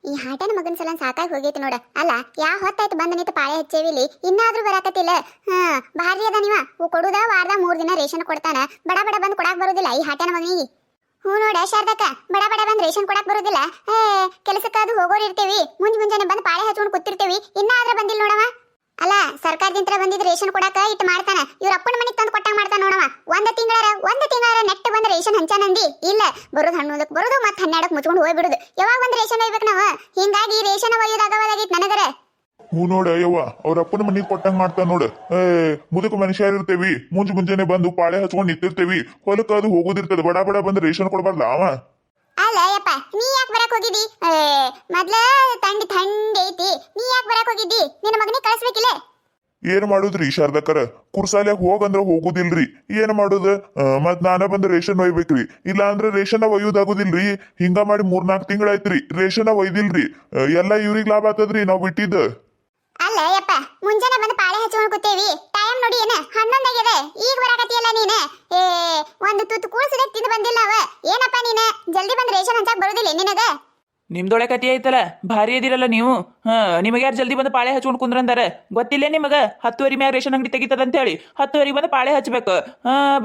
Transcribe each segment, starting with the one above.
ಈ ಹಾಟನ ಮಗನ ಸಲ ಸಾಕಾಗಿ ಹೋಗೈತಿ ನೋಡ. ಅಲ್ಲ ಯಾ ಹೊತ್ತಾಯ್ತು ಬಂದ ನಿಂತು ಪಾಳೆ ಹಚ್ಚೇವಿಲಿ, ಇನ್ನಾದ್ರೂ ಬರಾಕತ್ತಿಲ್ಲ. ಭಾರಿ ಅದ ನೀವ ಕೊಡುದ ವಾರದ 3 ದಿನ ರೇಷನ್ ಕೊಡ್ತಾನ, ಬಡ ಬಡ ಬಂದ್ ಕೊಡಾಕ್ ಬರುದಿಲ್ಲ ಈ ಹಾಟನ ಮಗನಿಗೆ. ಹ್ಞೂ ನೋಡ ಶಾರದಕ್ಕ, ಬಡ ಬಡ ಬಂದ್ ರೇಷನ್ ಕೊಡಾಕ್ ಬರುದಿಲ್ಲ. ಕೆಲಸಕ್ಕೆ ಅದು ಹೋಗೋರು ಇರ್ತೇವಿ, ಮುಂಜಾನೆ ಬಂದ್ ಪಾಳೆ ಹಚ್ಕೊಂಡು ಕೂತಿರ್ತೇವಿ, ಇನ್ನಾದ್ರೂ ಬಂದಿಲ್ಲ ನೋಡವ. ಅಲ್ಲ ಸರ್ಕಾರದಿಂದ ಬಂದಿದ್ ರೇಷನ್ ಕೊಡಾಕ ಇಟ್ಟು ಮಾಡ್ತಾನ, ಇವ್ರ ಅಪ್ಪನ ಮನೆಗೆ ತಂದು ಕೊಟ್ಟಂಗ ಮಾಡ್ತಾನ ನೋಡವ. ಒಂದ್ ತಿಂಗಳರ ನೆಟ್ ಬಂದ್ ರೇಷನ್ ಹಂಚಾನಂದಿ ಇಲ್ಲ, ಬರೋದು 11ಕ್ಕೆ ಬರೋದು ಮತ್ತೆ 12ಕ್ಕೆ ಮುಚ್ಕೊಂಡು ಹೋಗ್ಬಿಡುದು. ಯಾವಾಗ ಒಂದ್ ರೇಷನ್ ಒಯ್ಬೇಕು ನಾವು? ಹಿಂಗಾಗಿ ರೇಷನ್ ಒಯ್ಯೋದಾಗವಾಗೈತಿ ನನಗರ. ಹೂ ನೋಡ ಯವ್ವ, ಅವ್ರ ಅಪ್ಪನ ಮನಿಗ್ ಕೊಟ್ಟಂಗ ಮಾಡ್ತಾನ ನೋಡ. ಮುದುಕ ಮನುಷ್ಯ ಇರ್ತೇವಿ, ಮುಂಜಾನೆ ಬಂದು ಪಾಳೆ ಹಚ್ಕೊಂಡ್ ನಿಂತಿರ್ತೇವಿ, ಹೊಲಕ್ಕ ಅದು ಹೋಗೋದಿರ್ತದ, ಬಡ ಬಡ ಬಂದು ರೇಷನ್ ಕೊಡಬಾರ್ದ ಅವ. ಅಲ್ಲ ಯಪ್ಪ, ನೀ ಯಾಕೆ ಬರಕ್ ಹೋಗಿದ್ದಿ? ಮೊದ್ಲ ಥಂಡಿ ಐತಿ, ನೀ ಯಾಕೆ ಬರಕ್ ಹೋಗಿದ್ದಿ? ನಿನ್ನ ಮಗನಿಗೆ ಕಳಿಸ್ಬೇಕಿಲ್ಲ. ಏನ್ ಮಾಡುದ್ರಿ ಶಾರದಕ್ಕರ, ಕುರ್ಸಾಲ್ಯಾಗ ಹೋಗಂದ್ರ ಹೋಗುದಿಲ್ರಿ, ಏನ್ ಮಾಡುದ? ಮತ್ ನಾನ ಬಂದ್ ರೇಷನ್ ಒಯ್ಬೇಕ್ರಿ, ಇಲ್ಲ ಅಂದ್ರ ರೇಷನ್ ಒಯ್ಯೋದಾಗುದಿಲ್ರಿ. ಹಿಂಗ ಮಾಡಿ 3-4 ತಿಂಗಳಾಯ್ತ್ರಿ ರೇಷನ್ ಒಯ್ದಿಲ್ರಿ. ಎಲ್ಲಾ ಇವ್ರಿಗೆ ಲಾಭ ಆತದ್ರಿ ನಾವ್ ಬಿಟ್ಟಿದ್ದ. ಅಲ್ಲ ಯಪ್ಪ, ಮುಂಜಾನೆ ಬಂದು ಪಾಳೆ ಹಚ್ಕೊಂಡು ಕೂತೇವಿ, ಟೈಮ್ ನೋಡಿ ಏನ 11 ಆಗ್ಯದ, ಈಗ ಬರಾಕತ್ತಿಯಲ್ಲ ನೀನ. ಒಂದು ತುತ್ತು ಕೂಳ್ಸಿದೆ ತಿಂದು ಬಂದಿಲ್ಲ ಅವ. ಏನಪ್ಪ ನೀನ ಜಲ್ದಿ ಬಂದ್ ರೇಷನ್ ಹಂಚಾಕ್ ಬರುದಿಲ್ಲ ನಿನಗ? ನಿಮ್ದೊಳೆ ಕತಿ ಐತಲ್ಲ, ಭಾರಿ ಅದಿರಲ್ಲ ನೀವು. ನಿಮಗೆ ಯಾರು ಜಲ್ದಿ ಬಂದು ಪಾಳೆ ಹಚ್ಕೊಂಡು ಕುಂದ್ರಂದಾರ ಗೊತ್ತಿಲ್ಲ ನಿಮಗ? 10 ಮ್ಯಾಗ ರೇಷನ್ ಅಂಗಡಿ ತೆಗಿತದ ಅಂತೇಳಿ 10 ಬಂದು ಪಾಳೆ ಹಚ್ಬೇಕು.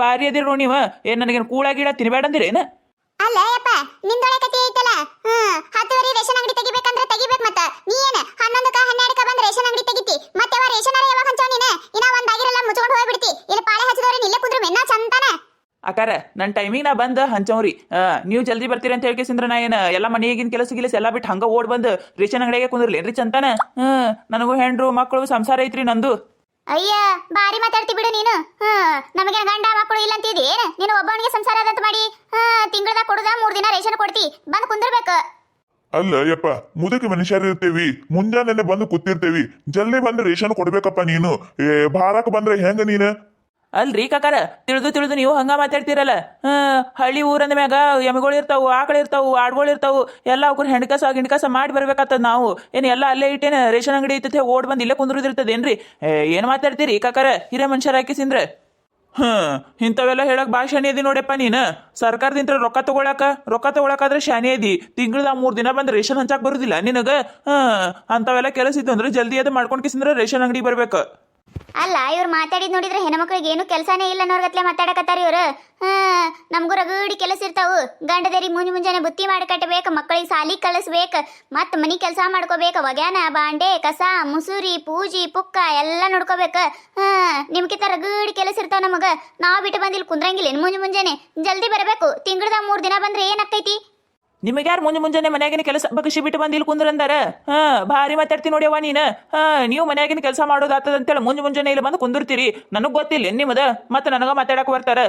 ಭಾರಿ ಅದಿರ ನೋಡಿ ನೀವು. ಏನ್ ನನಗೇನು ಕೂಳ ಗಿಡ ತಿನ್ಬೇಡ ಅಂದಿರೇನ? ಅಲ್ಲ ಯಪ್ಪ, ನಿಂದೊಳೆ ಕತಿ ಐತಲ್ಲ, 10 ರೇಷನ್ ಅಂಗಡಿ ತೆಗಿಬೇಕಂದ್ರೆ ತೆಗಿಬೇಕು. ಮತ್ತ ನೀ ಏನ 11ಕ್ಕ 12ಕ್ಕ ಬಂದ್ ರೇಷನ್ ಅಂಗಡಿ ತೆಗಿತಿ, ಮತ್ತೆ ರೇಷನ್ ಯಾವಾಗ ಹಂಚಾವ ನೀನ? ಇನ್ನ ಒಂದಾಗಿರಲ್ಲ ಮುಚ್ಕೊಂಡು ಹೋಗ್ಬಿಡ್ತಿ. ಇಲ್ಲಿ ಪಾಳೆ ಹಚ್ಚಿದವ್ರಿ ಇಲ್ಲೇ ಕುಂದ್ರು ಮೆನ್ನ ಚಂತಾನ. ಅಕ್ಕಾರ ನನ್ನ ಟೈಮಿಗೆ ನಾ ಬಂದು ಹಂಚವ್ರಿ. ನೀವು ಜಲ್ದಿ ಬರ್ತೀರಿ ಅಂತ ಹೇಳ್ಕೇಸಿಂದ್ರ ನಾ ಏನು ಎಲ್ಲ ಮನೆಯಾಗಿನ ಕೆಲಸ ಎಲ್ಲ ಬಿಟ್ಟು ಹಂಗ ಓಡ್ ಬಂದು ರೇಷನ್ ಅಂಗಡಿಗೆ ಕುಂದ್ರಲೇನ್ರಿ ಚಂತಾನ? ನನಗೂ ಹೆಂಡ್ರು ಮಕ್ಕಳು ಸಂಸಾರ ಐತ್ರಿ ನಂದು. ಅಯ್ಯ, ಬಾರಿ ಮಾತಾಡ್ತಿ ಬಿಡು ನೀನು. ನಮಗೆ ಗಂಡ ಮಕ್ಕಳು ಇಲ್ಲ ಅಂತಿದಿ ಏನ? ನೀನು ಒಬ್ಬನಿಗೆ ಸಂಸಾರ ಅದಂತ ಮಾಡಿ ತಿಂಗಳದಾಗ ಕೊಡುದ 3 ದಿನ ರೇಷನ್ ಕೊಡ್ತಿ, ಬಂದು ಕುಂದಿರ್ಬೇಕು. ಅಲ್ಲ ಯಪ್ಪ, ಮುದುಕ ಮನುಷ್ಯರು ಇರ್ತೇವಿ, ಮುಂಜಾನೆ ಬಂದು ಕೂತಿರ್ತೇವಿ, ಜಲ್ದಿ ಬಂದು ರೇಷನ್ ಕೊಡ್ಬೇಕಪ್ಪ ನೀನು. ಭಾರಕ್ ಬಂದ್ರೆ ಹೆಂಗ ನೀನು? ಅಲ್ರಿ ಕಾಕಾರ, ತಿಳಿದು ನೀವು ಹಂಗ ಮಾತಾಡ್ತಿರಲ್ಲ. ಹಳ್ಳಿ ಊರಂದ ಮ್ಯಾಗ ಎಮ್ಮೆಗಳು ಇರ್ತಾವು, ಆಕಳು ಇರ್ತಾವು, ಆಡ್ಗಳು ಇರ್ತಾವು, ಎಲ್ಲ ಅವ್ರ ಗಿಣ್ಕಸ ಮಾಡಿ ಬರ್ಬೇಕಾಗ್ತದ. ನಾವು ಏನು ಎಲ್ಲ ಅಲ್ಲೇ ಇಟ್ಟೇನ ರೇಷನ್ ಅಂಗಡಿ ಐತತೆ ಓಡ್ ಬಂದು ಇಲ್ಲೇ ಕುಂದ್ರದಿರ್ತದೇನ್ರಿ? ಏನು ಮಾತಾಡ್ತೀರಿ ಕಾಕಾರ? ಹಿರೇ ಮನುಷ್ಯರ ಹಾಕಿಸಿಂದ್ರೆ ಇಂಥವೆಲ್ಲ ಹೇಳಕ್ ಭಾಳ ಶಾಣೆ ಅದಿ ನೋಡಪ್ಪ ನೀನು. ಸರ್ಕಾರದಿಂದ ರೊಕ್ಕ ತಗೊಳಕಾದ್ರೆ ಶಾಣೆ ಅದಿ. ತಿಂಗಳದಾಗ 3 ದಿನ ಬಂದು ರೇಷನ್ ಹಂಚಾಕ್ ಬರುದಿಲ್ಲ ನಿನಗ? ಅಂಥವೆಲ್ಲ ಕೆಲಸ ಇತ್ತು ಅಂದ್ರೆ ಜಲ್ದಿ ಅದು ಮಾಡ್ಕೊಂಡ್ ಕಿಸಿಂದ್ರೆ ರೇಷನ್ ಅಂಗಡಿ ಬರ್ಬೇಕು. ಅಲ್ಲ, ಇವ್ರು ಮಾತಾಡಿದ್ ನೋಡಿದ್ರೆ ಹೆಣ್ಮಕ್ಳಿಗೆ ಏನು ಕೆಲಸನೇ ಇಲ್ಲ ಅನ್ನೋರ್ಗತ್ಲೆ ಮಾತಾಡಕತ್ತಾರ ಇವ್ರು. ನಮಗೂ ರಗಡಿ ಕೆಲಸ ಇರ್ತಾವು. ಗಂಡದೇರಿ ಮುಂಜಾನೆ ಬುತ್ತಿ ಮಾಡಿ ಕಟ್ಟಬೇಕು, ಮಕ್ಕಳಿಗೆ ಸಾಲಿ ಕಳಿಸ್ಬೇಕು, ಮತ್ ಮನಿ ಕೆಲಸ ಮಾಡ್ಕೋಬೇಕು, ಒಗ್ಯಾನ ಬಾಂಡೆ ಕಸ ಮುಸುರಿ ಪೂಜಿ ಪುಕ್ಕ ಎಲ್ಲ ನೋಡ್ಕೋಬೇಕು. ನಿಮ್ಕಿಂತ ರಗಡಿ ಕೆಲಸ ಇರ್ತಾವ ನಮಗ. ನಾವು ಬಿಟ್ಟು ಬಂದಿಲ್ಲಿ ಕುಂದ್ರಂಗಿಲ್ಲ. ಮುಂಜಾನೆ ಜಲ್ದಿ ಬರಬೇಕು. ತಿಂಗಳದಾಗ 3 ದಿನ ಬಂದ್ರೆ ಏನಾಗ್ತೈತಿ? ನಿಮಗೆ ಯಾರು ಮುಂಜಾನೆ ಮನ್ಯಾಗಿನ ಕೆಲಸ ಬಗ್ಸಿ ಬಿಟ್ಟು ಬಂದು ಇಲ್ಲಿ ಕುಂದ್ರಂದಾರ? ಭಾರಿ ಮಾತಾಡ್ತಿ ನೋಡ್ಯವ ನೀನು. ನೀವು ಮನ್ಯಾಗಿನ ಕೆಲಸ ಮಾಡೋದಾತದ ಅಂತೇಳಿ ಮುಂಜಾನೆ ಇಲ್ಲಿ ಬಂದು ಕುಂದಿರ್ತೀರಿ. ನನಗೆ ಗೊತ್ತಿಲ್ಲ ನಿಮ್ಮದ, ಮತ್ತೆ ನನಗ ಮಾತಾಡಕ್ ಬರ್ತಾರ.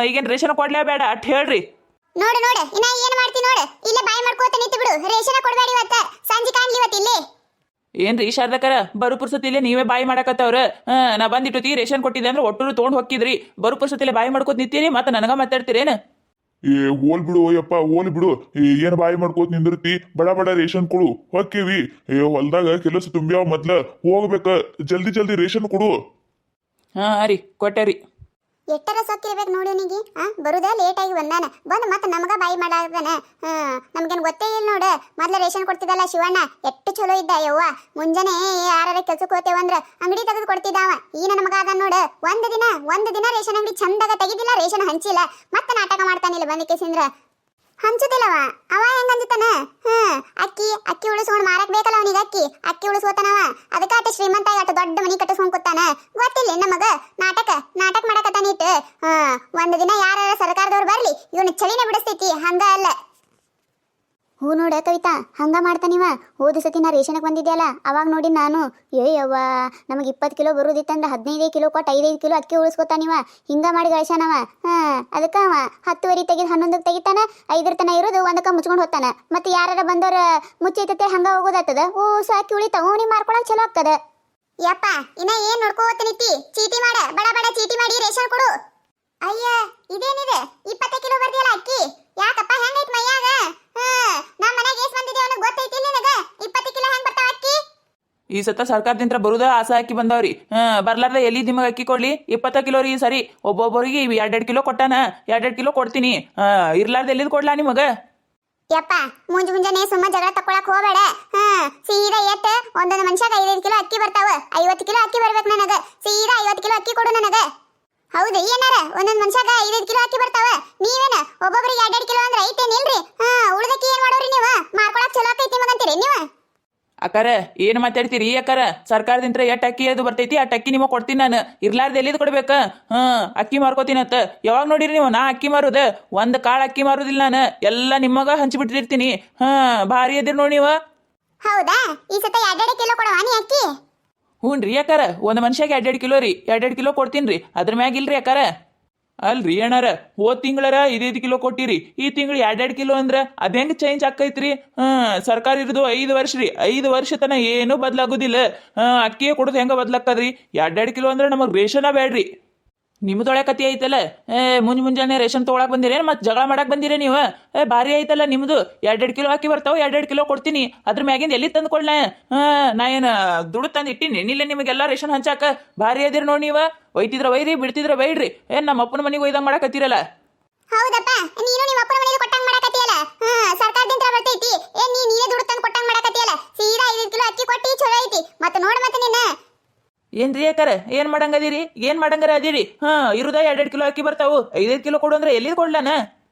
ಈಗೇನು ರೇಷನ್ ಕೊಡ್ಲೇ ಬೇಡ ಅಟ್ ಹೇಳ್ರಿ. ನೋಡು ಇನ್ನ ಏನ್ ಮಾಡ್ತಿ ನೋಡು, ಇಲ್ಲೇ ಬಾಯಿ ಮಾಡ್ಕೋತ ನಿಂತು ಬಿಡು. ರೇಷನ್ ಕೊಡ್ಬೇಡಿ ಇವತ್ತ, ಸಂಜೆ ಕಾಣ್ಲಿ ಇವತ್ತು ಇಲ್ಲೇ. ಏನ್ರಿ ಶಾರದಕ್ಕರ, ಬರು ಪುರ್ಸತಿಲೆ ನೀವೇ ಬಾಯಿ ಮಾಡಕತ್ತವ್ರ. ನಾ ಬಂದಿಟ್ಟು ರೇಷನ್ ಕೊಟ್ಟಿದ್ದೆ ಅಂದ್ರೆ ಒಟ್ಟರು ತೊಗೊಂಡು ಹೋಗಿದ್ರಿ, ಬರು ಪುರ್ಸತಿಲೆ ಬಾಯಿ ಮಾಡ್ಕೋತ ನಿಂತೀರಿ, ಮತ್ತೆ ನನಗ ಮಾತಾಡ್ತೀರೇನು? ಹೋಲ್ ಬಿಡು ಯಪ್ಪ, ಹೋಲ್ ಬಿಡು. ಏನ್ ಬಾಯಿ ಮಾಡ್ಕೋತ ನಿಂದಿರ್ತಿ? ಬಡ ಬಡ ರೇಷನ್ ಕೊಡು, ಹೊಕ್ಕಿವಿ. ಹೊಲ್ದಾಗ ಕೆಲಸ ತುಂಬ್ಯಾವ, ಮೊದ್ಲ ಹೋಗ್ಬೇಕ, ಜಲ್ದಿ ರೇಷನ್ ಕೊಡು. ರೀ ಕೊಟ್ಟೇರಿ. ಎಟ್ಟರ ಸೊಕ್ಕಿರ್ಬೇಕು ನೋಡಿ ಅವನಿಗೆ. ಬರುದ ಲೇಟ್ ಆಗಿ ಬಂದು ಮತ್ತೆ ನಮಗ ಬಾಯಿ ಮಾಡಾಕನ. ನಮ್ಗೇನು ಗೊತ್ತೇ ಇಲ್ಲ ನೋಡು. ಮೊದ್ಲ ರೇಷನ್ ಕೊಡ್ತಿದ್ದಲ್ಲ ಶಿವಣ್ಣ, ಎಷ್ಟು ಚಲೋ ಇದ್ದ ಯವ್ವ. ಮುಂಜಾನೆ ಯಾರ ಕೆಲ್ಸಕ್ಕೆ ಹೋತೇವಂದ್ರ ಅಂಗಡಿ ತೆಗೆದು ಕೊಡ್ತಿದ್ದಾವ. ಈ ನನ್ನ ಮಗ ಅದ ನೋಡು, ಒಂದು ದಿನ ರೇಷನ್ ಅಂಗಡಿ ಚಂದಾಗ ತೆಗಿದಿಲ್ಲ, ರೇಷನ್ ಹಂಚಿಲ್ಲ, ಮತ್ತೆ ನಾಟಕ ಮಾಡ್ತಾನಿಲ್ಲ ಬಂದಿಕೆಸಿಂದ್ರ. ಹಂಚುದಿಲ್ಲವ ಅವ ಹೆಂಗ ಅಂಜತಾನ? ಅಕ್ಕಿ ಉಳಿಸ್ಕೊಂಡು ಮಾರಕ್ ಬೇಕಲ್ಲ ಅವನಿಗೆ. ಅಕ್ಕಿ ಉಳಿಸ್ಕೋತಾನವ, ಅದಕ್ಕ ಅಟ ಶ್ರೀಮಂತ ಅಟ ದೊಡ್ಡ ಮನಿ ಕಟ್ಟಿಸ್ಕೊಂಡ್ ಕೂತಾನ. ಗೊತ್ತಿಲ್ಲ ನಮಗ ನಾಟಕ ಮಾಡಕತ್ತಾನಿಟ್ಟು. ಒಂದು ದಿನ ಯಾರ ಸರ್ಕಾರದವ್ರು ಬರ್ಲಿ, ಇವನು ಚಳಿನ ಬಿಡಿಸ್ತೈತಿ. ಹಂಗ ಅಲ್ಲ. ಹೂ ನೋಡ ಕವಿತಾ, ಹಂಗ ಮಾಡ್ತಾನಿವ. ಹೋದ ಸತಿ ನಾ ರೇಷನ್ಗೆ ಬಂದಿದ್ಯಲ್ಲ, ಅವಾಗ ನೋಡಿ ನಾನು ಯವ್ವ ನಮಗೆ 20 ಕಿಲೋ ಬರುದಿತ್ತಂದ್ರೆ 15 ಕಿಲೋ ಕೊಟ್ಟು 5 ಕಿಲೋ ಅಕ್ಕಿ ಉಳಿಸ್ಕೊತಾನಿವ. ಹಿಂಗ ಮಾಡಿ ಗಳಿಸ್ಯಾನವ. ಅದಕ್ಕ ಅವ 10 ತೆಗಿದ್ 11 ತೆಗಿತಾನ, 5 ತನ ಇರೋದು 1ಕ್ಕ ಮುಚ್ಕೊಂಡು ಹೋಗ್ತಾನ. ಮತ್ತೆ ಯಾರ ಬಂದವ್ರ ಮುಚ್ಚೈತತೆ ಹಂಗ ಹೋಗೋದಾಗ್ತದ. ಅಕ್ಕಿ ಉಳಿತಾವ, ನೀವು ಮಾರ್ಕೊಳಕ್ ಚಲೋ ಆಗ್ತದ. ಯಪ್ಪ, ಇನ್ನ ಏನ್ ನೋಡ್ಕೋತ ನಿಂತಿ? ಚೀಟಿ ಮಾಡ, ಬಡ ಚೀಟಿ ಮಾಡಿ ರೇಷನ್ ಕೊಡು. ಅಯ್ಯ, ಇದೇನಿದೆ 20 ಕಿಲೋ ಬರ್ದಿಯಲ್ಲ ಅಕ್ಕಿ? ಯಾಕಪ್ಪ ಹೆಂಗೈತ್ ಮೈಯಾಗ? ನಮ್ಮ ಮನೆಗೆ ಎಷ್ಟು ಬಂದಿದೆ ಅವನಿಗೆ ಗೊತ್ತೈತಿ ನಿನಗ? 20 ಕಿಲೋ ಹೆಂಗ್ ಬರ್ತಾವ ಅಕ್ಕಿ? ಈ ಸತ ಸರ್ಕಾರದಿಂದ ಬರುದ ಆಸೆ ಹಾಕಿ ಬಂದವ್ರಿ. ಬರ್ಲಾರ್ದ ಎಲ್ಲಿ ನಿಮಗೆ ಅಕ್ಕಿ ಕೊಡ್ಲಿ? 20 ಕಿಲೋ ರೀ. ಸರಿ, ಒಬ್ಬೊಬ್ಬರಿಗೆ 2 ಕಿಲೋ ಕೊಟ್ಟಾನ, 2 ಕಿಲೋ ಕೊಡ್ತೀನಿ. ಇರ್ಲಾರ್ದ ಎಲ್ಲಿದ್ ಕೊಡ್ಲಾ ನಿಮಗ? ಯಪ್ಪ, ಮುಂಜಾನೆ ಸುಮ್ಮ ಜಗಳ ತಕೊಳಕ್ ಹೋಗಬೇಡ. ಒಂದೊಂದು ಮನುಷ್ಯಾಗ 5 ಕಿಲೋ ಅಕ್ಕಿ ಬರ್ತಾವ. 50 ಕಿಲೋ ಅಕ್ಕಿ ಬರ್ಬೇಕು ನನಗ. ಸೀದಾ 50 ಕಿಲೋ ಅಕ್ಕಿ ಕೊಡು ನನಗ. ಹೌದು ಏನಾರ ಒಂದೊಂದು ಮನುಷ್ಯಾಗ 5 ಕಿಲೋ ಅಕ್ಕಿ ಬರ್ತಾವ. ನೀವೇನ ಒಬ್ಬೊಬ್ಬರಿಗೆ 2 ಕಿಲೋ ಅಂದ್ರೆ ಐತೇನಿಲ್ರಿ? ಉಳ್ದಕ್ಕಿ ಏನ್ ಮಾಡೋರಿ ನೀವು? ಮಾರ್ಕೊಳಕ್ ಚಲೋ ಆಕೈತಿ ಮಗಂತೀರಿ ನೀವು? ಅಕ್ಕಾರ ಏನು ಮಾತಾಡ್ತೀರಿ ಅಕ್ಕಾರ? ಸರ್ಕಾರದಿಂದ ಎಷ್ಟು ಅಕ್ಕಿ ಅದು ಬರ್ತೈತಿ ಅಷ್ಟು ಅಕ್ಕಿ ನಿಮಗೆ ಕೊಡ್ತೀನಿ ನಾನು. ಇರ್ಲಾರ್ದು ಎಲ್ಲಿದ್ ಕೊಡ್ಬೇಕ? ಅಕ್ಕಿ ಮಾರ್ಕೋತೀನತ್ತ. ಯಾವಾಗ ನೋಡಿರಿ ನೀವು ನಾ ಅಕ್ಕಿ ಮಾರೋದು? ಒಂದು ಕಾಳು ಅಕ್ಕಿ ಮಾರೋದಿಲ್ಲ ನಾನು. ಎಲ್ಲ ನಿಮಗ ಹಂಚಿಬಿಟ್ಟಿರ್ತೀನಿ. ಭಾರಿ ಅದಿರಿ ನೋಡಿ ನೀವು. ಹೌದಾ? ಈ ಸತ 2 ಕಿಲೋ ಕೊಡವಾ ನೀ ಅಕ್ಕಿ? ಹ್ಞೂ ರೀ ಅಕ್ಕಾರ, ಒಂದು ಮನುಷ್ಯಗೆ 2 ಕಿಲೋ ರೀ. 2 ಕಿಲೋ ಕೊಡ್ತೀನಿ ರೀ. ಅದ್ರ ಮ್ಯಾಗ ಇಲ್ರಿ ಅಕ್ಕಾರ. ಅಲ್ರಿ ಏನಾರ ಹೋದ್ ತಿಂಗಳರ 5 ಕಿಲೋ ಕೊಟ್ಟಿರಿ, ಈ ತಿಂಗಳು 2 ಕಿಲೋ ಅಂದ್ರೆ ಅದ್ ಹೆಂಗ್ ಚೇಂಜ್ ಆಕೈತ್ರಿ? ಸರ್ಕಾರ ಇರೋದು 5 ವರ್ಷ ರೀ. 5 ವರ್ಷ ತನ ಏನೂ ಬದಲಾಗೋದಿಲ್ಲ. ಅಕ್ಕಿಯೇ ಕೊಡೋದು ಹೆಂಗ ಬದಲಾಗ್ತದ್ರಿ? 2 ಕಿಲೋ ಅಂದ್ರೆ ನಮಗೆ ರೇಷನ ಬೇಡ್ರಿ. ನಿಮ್ದೊಳೆ ಕತಿ ಐತಲ್ಲ. ಮುಂಜಾನೆ ರೇಷನ್ ತೊಗೊಳಕ್ ಬಂದಿರೇನು ಮತ್ತೆ ಜಗಳ ಮಾಡಕ್ ಬಂದಿರೇ ನೀವು? ಭಾರಿ ಐತಲ್ಲ ನಿಮ್ದು. 2 ಕಿಲೋ ಅಕ್ಕಿ ಬರ್ತಾವ, 2 ಕಿಲೋ ಕೊಡ್ತೀನಿ. ಅದ್ರ ಮ್ಯಾಗಿಂದ ಎಲ್ಲಿ ತಂದು ಕೊಡ್ಲ? ನಾ ಏನು ದುಡ್ಡು ತಂದು ಇಟ್ಟಿನಿ ನಿಲ್ಲ ನಿಮಗೆಲ್ಲ ರೇಷನ್ ಹಂಚಾಕ? ಭಾರಿ ಅದಿರಿ ನೋಡಿ ನೀವು. ಒಯ್ತಿದ್ರ ಒಯ್ರಿ, ಬಿಡ್ತಿದ್ರ ಬೈಡ್ರಿ. ನಮ್ಮ ಅಪ್ಪನ ಮನೆಗೆ ಒಯ್ದಂಗೆ ಮಾಡಕತ್ತೀರಲ್ಲ. ಹೌದಪ್ಪ, ನೀನು ನಿಮ್ಮ ಅಪ್ಪನ ಮನೆಗೆ ಕೊಟ್ಟಂಗ್ ಮಾಡಕತ್ತೀಯಲ್ಲ. ಸರ್ಕಾರದಿಂದ ಬರ್ತೈತಿ. ನೀನೇ ದುಡ್ಡು ತಂದು ಕೊಟ್ಟಂಗ್ ಮಾಡಕತ್ತೀಯಲ್ಲ. ಸೀದಾ 5 ಕಿಲೋ ಅಕ್ಕಿ ಕೊಟ್ಟಿ ಚಲೋ ಐತಿ. ಮತ್ತೆ ನೋಡು ಮತ್ತೆ ನಿನ್ನ ಏನ್ರಿ ಅಕ್ಕಾರ ಏನ್ ಮಾಡಂಗದಿರಿ? ಏನ್ ಮಾಡಂಗಾರ ಅದಿರಿ? ಇರುದ 2 ಕಿಲೋ ಅಕ್ಕಿ ಬರ್ತಾವು. 5 ಕಿಲೋ ಕೊಡು ಅಂದ್ರೆ ಎಲ್ಲಿ ಕೊಡ್ಲಾನ?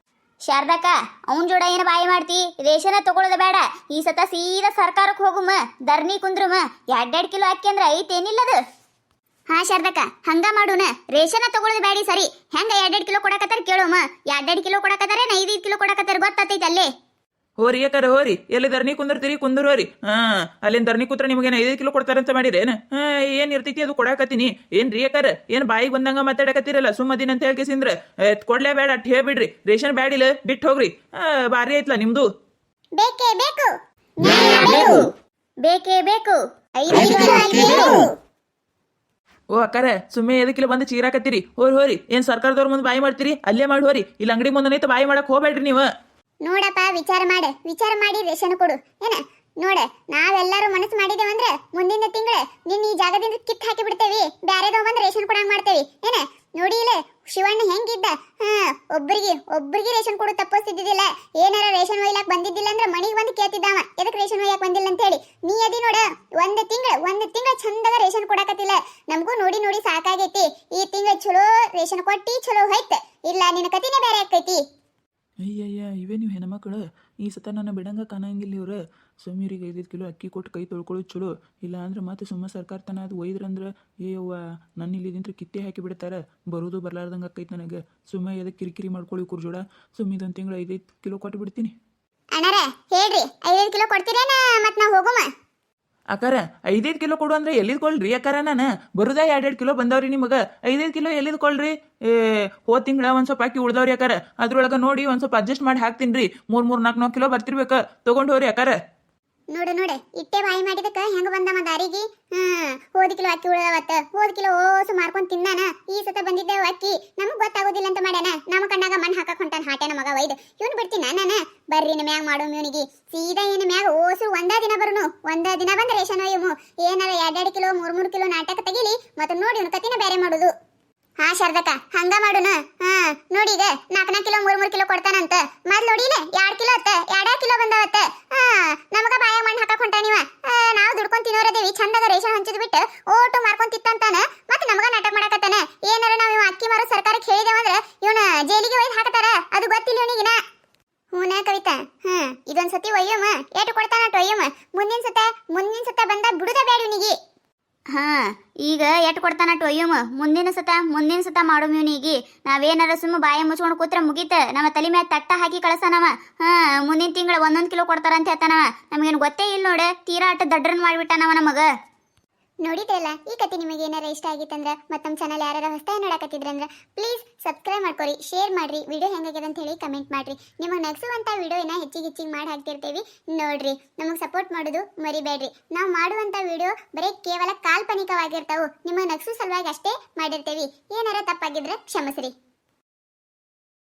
ಶಾರದಕ್ಕ, ಅವನ್ ಜೋಡ ಏನು ಬಾಯಿ ಮಾಡ್ತಿ? ರೇಷನ ತಗೊಳ್ಳೋದು ಬೇಡ. ಈ ಸತ ಸೀದಾ ಸರ್ಕಾರಕ್ಕೆ ಹೋಗುಮ, ಧರ್ನಿ ಕುಂದ್ರುಮ. 2 ಕಿಲೋ ಅಕ್ಕಿ ಅಂದ್ರೆ ಐತೇನಿಲ್ಲದು? ಹಾ ಶಾರದಕ್ಕ, ಹಂಗ ಮಾಡೋಣ. ರೇಷನ ತಗೊಳ್ಳೋದು ಬೇಡಿ ಸರಿ. ಹೆಂಗ 2 ಕಿಲೋ ಕೊಡಕತ್ತಾರ ಕೇಳೋಮ. 2 ಕಿಲೋ ಕೊಡಕತ್ತಾರ, 5 ಕಿಲೋ ಕೊಡಕತ್ತಾರ ಗೊತ್ತಾತೈತಿ ಅಲ್ಲೇ. ಹೋರಿ ಅಕ್ಕಾರ ಹೋರಿ. ಎಲ್ಲಿ ಧರ್ನಿ ಕುಂದಿರ್ತೀರಿ ಕುಂದ್ರು ಹೋರಿ. ಅಲ್ಲಿಂದ ಧರ್ನಿ ಕೂತ್ರ ನಿಮ್ಗೇನು 5 ಕಿಲೋ ಕೊಡ್ತಾರಂತ ಮಾಡಿರೇನು? ಏನ್ ಇರ್ತೈತಿ ಅದು ಕೊಡಾಕತ್ತೀನಿ. ಏನ್ರಿ ಅಕ್ಕಾರ ಏನ್ ಬಾಯಿಗೆ ಬಂದಂಗ ಮಾತಾಡಕತ್ತೀರಲ್ಲ? ಸುಮ್ಮದಿನ ಅಂತ ಹೇಳ್ಕೇಸಿಂದ್ರ ಕೊಡ್ಲೇ ಬೇಡ ಅಟ್ ಹೇಳ್ಬಿಡ್ರಿ. ರೇಷನ್ ಬ್ಯಾಡಿಲ್ಲ, ಬಿಟ್ಟು ಹೋಗ್ರಿ. ಭಾರಿ ಐತ್ಲಾ ನಿಮ್ದು. ಬೇಕೇ ಬೇಕು, ಬೇಕೇ ಬೇಕು. 5 ಕಿಲೋ ಅಕ್ಕಿ ಬೇಕು. ಓ ಅಕ್ಕಾರ ಸುಮ್ಮನೆ 5 ಕಿಲೋ ಬಂದು ಚೀರಾಕತ್ತೀರಿ. ಹೋರಿ ಏನ್ ಸರ್ಕಾರದವ್ರ ಮುಂದೆ ಬಾಯಿ ಮಾಡ್ತೀರಿ? ಅಲ್ಲೇ ಮಾಡಿ ಹೋರಿ. ಇಲ್ಲಿ ಅಂಗಡಿ ಮುಂದೆ ಬಾಯಿ ಮಾಡಕ್ ಹೋಗ್ಬೇಡ್ರಿ ನೀವು. ನೋಡಪ್ಪ, ವಿಚಾರ ಮಾಡಿ ರೇಷನ್ ಕೊಡು. ಏನ ನೋಡ, ನಾವೆಲ್ಲರೂ ಮನಸ್ಸು ಮಾಡಿದೇವಂದ್ರೆ ಮುಂದಿನ ತಿಂಗಳ ನಿನ್ನ ಈ ಜಾಗದಿಂದ ಕಿತ್ ಹಾಕಿ ಬಿಡ್ತೇವಿ. ಬ್ಯಾರೆದವ ಬಂದು ರೇಷನ್ ಕೊಡಂಗ್ ಮಾಡ್ತೇವಿ. ಏನ ನೋಡಿ ಇಲ್ಲ ಶಿವಣ್ಣ ಹೆಂಗಿದ್ದ? ಒಬ್ರಿಗೆ ರೇಷನ್ ಕೊಡು ತಪ್ಪಿಸ್ತಿದ್ದಿಲ್ಲ. ಏನಾರ ರೇಷನ್ ಒಯ್ಲಾಕ್ ಬಂದಿದ್ದಿಲ್ಲ ಅಂದ್ರೆ ಮನೆಗೆ ಬಂದು ಕೇಳ್ತಿದ್ದಾವ, ಎದಕ್ಕೆ ರೇಷನ್ ಒಯ್ಯಾಕ್ ಬಂದಿಲ್ಲ ಅಂತ ಹೇಳಿ. ನೀ ಅದಿ ನೋಡ, ಒಂದು ತಿಂಗಳ ಚಂದಾಗ ರೇಷನ್ ಕೊಡಾಕತ್ತಿಲ್ಲ. ನಮಗೂ ನೋಡಿ ಸಾಕಾಗೈತಿ. ಈ ತಿಂಗಳ ಚಲೋ ರೇಷನ್ ಕೊಟ್ಟಿ ಚಲೋ ಹೋಯ್ತ. ಇಲ್ಲ ನಿನ್ನ ಕತಿನೇ ಬೇರೆ ಆಕೈತಿ. ಅಯ್ಯಯ್ಯ, ಇವೇ ನೀವು ಹೆಣ್ಮಕ್ಳು. ಈ ಸತ ನನ್ನ ಬಿಡಂಗ ಕಾಣಂಗಿಲ್ಲ ಇವ್ರು. ಸುಮ್ಮೀರಿಗೆ 5 ಕಿಲೋ ಅಕ್ಕಿ ಕೊಟ್ಟು ಕೈ ತೊಳ್ಕೊಳ್ಳೋದು ಚಲೋ. ಇಲ್ಲ ಅಂದ್ರೆ ಮತ್ತೆ ಸುಮ್ಮ ಸರ್ಕಾರ ತನ ಅದು ಒಯ್ದ್ರಂದ್ರೆ ಏವ್ವ ನನ್ನ ಇಲ್ಲಿದಿಂತ್ರ ಕಿತ್ತೆ ಹಾಕಿ ಬಿಡ್ತಾರೆ. ಬರೋದು ಬರ್ಲಾರ್ದಂಗೆ ಆಕೈತೆ ನನಗೆ. ಸುಮ್ಮ ಎದಕ್ಕೆ ಕಿರಿಕಿರಿ ಮಾಡ್ಕೊಳ್ಳಿ ಕುರ್ಜೋಡ. ಸುಮ್ಮ ಇದೊಂದು ತಿಂಗಳು 5 ಕಿಲೋ ಕೊಟ್ಟು ಬಿಡ್ತೀನಿ. ಅಣ್ಣಾರ ಹೇಳ್ರಿ, 5 ಕಿಲೋ ಕೊಡ್ತೀರೇನ? ಮತ್ತೆ ನಾವು ಹೋಗುಮ. ಅಕ್ಕಾರ 5 ಕಿಲೋ ಕೊಡು ಅಂದ್ರೆ ಎಲ್ಲಿದ್ ಕೊಳ್ರಿ ಅಕ್ಕಾರ? ನಾನು ಬರುದ 2 ಕಿಲೋ ಬಂದವ್ರಿ ನಿಮಗೆ. 5 ಕಿಲೋ ಎಲ್ಲಿದ್ ಕೊಳ್ರಿ? ಹೋದ್ ತಿಂಗಳ ಒಂದ್ ಸ್ವಲ್ಪ ಅಕ್ಕಿ ಉಳ್ದವ್ರಿ ಅಕ್ಕಾರ. ಅದ್ರೊಳಗೆ ನೋಡಿ ಒಂದ್ ಸ್ವಲ್ಪ ಅಡ್ಜಸ್ಟ್ ಮಾಡಿ ಹಾಕ್ತೀನಿ ರೀ. 3-4 ಕಿಲೋ ಬರ್ತಿರ್ಬೇಕ. ತಗೊಂಡು ಹೋರಿ ಅಕ್ಕಾರ. ನೋಡು ಇಟ್ಟೆ ಬಾಯಿ ಮಾಡಿದಕ್ಕ ಹೆಂಗ ಬಂದಮ್ಮ ದಾರಿಗೆ. ಹೋದ ಕಿಲೋ ಅಕ್ಕಿ ಉಳದವತ್ತ. ಹೋದ ಕಿಲೋ ಓಸು ಮಾರ್ಕೊಂಡ್ ತಿನ್ನಾನ. ಈ ಸತ ಬಂದಿದ್ದೇವ ಅಕ್ಕಿ ನಮಗ್ ಗೊತ್ತಾಗೋದಿಲ್ಲ ಅಂತ ಮಾಡ್ಯಾನ. ನಮ್ಮ ಕಣ್ಣಾಗ ಮಣ್ಣು ಹಾಕಕ್ ಹೊಂಟಾನ ಹಾಟೆನ ಮಗ ಒಯ್ದು. ಇವ್ನು ಬಿಡ್ತೀನ ನಾನು? ಬರ್ರಿ ಮ್ಯಾಗ ಮಾಡೋ ಇವನಿಗೆ ಸೀದಾ ಏನ ಮ್ಯಾಗ ಓಸು ಒಂದ ದಿನ ಬರುನು. ಒಂದ ದಿನ ಬಂದ ರೇಷನ್ ಒಯ್ಯಮು. ಏನಾರ 2 ಕಿಲೋ 3 ಕಿಲೋ ನಾಟಕ ತೆಗಿಲಿ. ಮತ್ತೆ ನೋಡಿ ಇವ್ನು ಕತಿನ ಬೇರೆ ಮಾಡುದು. ಹಾ ಶಾರದಕ್ಕ, ಹಂಗ ಮಾಡುನ. ನೋಡಿ ಈಗ 4 ಕಿಲೋ 3 ಕಿಲೋ ಕೊಡ್ತಾನಂತ. ಮೊದ್ಲು ನೋಡಿಲ್ಲ 2 ಕಿಲೋ ಅತ್ತ, 2 ಕಿಲೋ ಬಂದವತ್ತ. ನಮಗ ಬಾಯಾಗ ಮಣ್ಣು ಹಾಕಕ್ ಹೊಂಟ ನೀವ. ನಾವು ದುಡ್ಕೊಂಡ್ ತಿನ್ನೋರದೇವಿ. ಚಂದಾಗ ರೇಷನ್ ಹಂಚಿದ್ ಬಿಟ್ಟು ಓಟು ಮಾರ್ಕೊಂಡ್ ತಿತ್ತಂತಾನ. ಮತ್ತೆ ನಮಗ ನಾಟಕ ಮಾಡಕತ್ತಾನ. ಏನಾರ ನಾವ್ ಇವ ಅಕ್ಕಿ ಮಾರೋ ಸರ್ಕಾರಕ್ಕೆ ಹೇಳಿದೇವಂದ್ರ ಇವನ ಜೈಲಿಗೆ ಒಯ್ದು ಹಾಕತಾರ. ಅದು ಗೊತ್ತಿಲ್ಲ ಇವನಿಗಿನ. ಹೂನ ಕವಿತಾ, ಇದೊಂದ್ ಸತಿ ಒಯ್ಯಮ್ಮ. ಏಟು ಕೊಡ್ತಾನಟ ಒಯ್ಯಮ್ಮ. ಮುಂದಿನ ಸತ ಬಂದ ಬಿಡುದ ಬೇಡ ಇವನಿಗೆ. ಈಗ ಎಟ್ ಕೊಡ್ತಾನಟ್ ಒಯ್ಯಮ. ಮುಂದಿನ ಸತ ಮಾಡೋ ಇವನಿಗೆ. ನಾವೇನಾರ ಸುಮ್ಮ ಬಾಯ ಮುಚ್ಕೊಂಡು ಕೂತ್ರ ಮುಗೀತ. ನಮ್ಮ ತಲೆ ಮ್ಯಾಗ ತಟ್ಟ ಹಾಕಿ ಕಳಸನವ. ಮುಂದಿನ ತಿಂಗಳ 1 ಕಿಲೋ ಕೊಡ್ತಾರಂತ ಹೇಳ್ತಾನವ. ನಮಗೇನು ಗೊತ್ತೇ ಇಲ್ಲ ನೋಡ. ತೀರಾ ಅಟ್ಟ ದಡ್ರನ್ ಮಾಡ್ಬಿಟ್ಟಾನವ ನಮಗ. ನೋಡಿದ್ರಲ್ಲ, ಈ ಕತೆ ನಿಮಗೆ ಏನಾರ ಇಷ್ಟ ಆಗಿತ್ತಂದ್ರೆ ಮತ್ತು ನಮ್ಮ ಚಾನಲ್ ಯಾರು ಹೊಸದಾಗಿ ನೋಡಕತ್ತಿದ್ರಂದ್ರೆ ಪ್ಲೀಸ್ ಸಬ್ಸ್ಕ್ರೈಬ್ ಮಾಡ್ಕೊರಿ, ಶೇರ್ ಮಾಡ್ರಿ, ವಿಡಿಯೋ ಹೆಂಗಾಗ್ಯದ ಅಂತ ಹೇಳಿ ಕಮೆಂಟ್ ಮಾಡ್ರಿ. ನಿಮಗೆ ನಗಿಸುವಂಥ ವಿಡಿಯೋನ ಹೆಚ್ಚಿಗೆ ಮಾಡಿ ಹಾಕ್ತಿರ್ತೀವಿ ನೋಡ್ರಿ. ನಮಗೆ ಸಪೋರ್ಟ್ ಮಾಡೋದು ಮರಿಬೇಡ್ರಿ. ನಾವು ಮಾಡುವಂಥ ವಿಡಿಯೋ ಬರೀ ಕೇವಲ ಕಾಲ್ಪನಿಕವಾಗಿರ್ತಾವೆ. ನಿಮಗೆ ನಗಿಸೋ ಸಲುವಾಗಿ ಅಷ್ಟೇ ಮಾಡಿರ್ತೀವಿ. ಏನಾರ ತಪ್ಪಾಗಿದ್ರೆ ಕ್ಷಮಿಸ್ರಿ.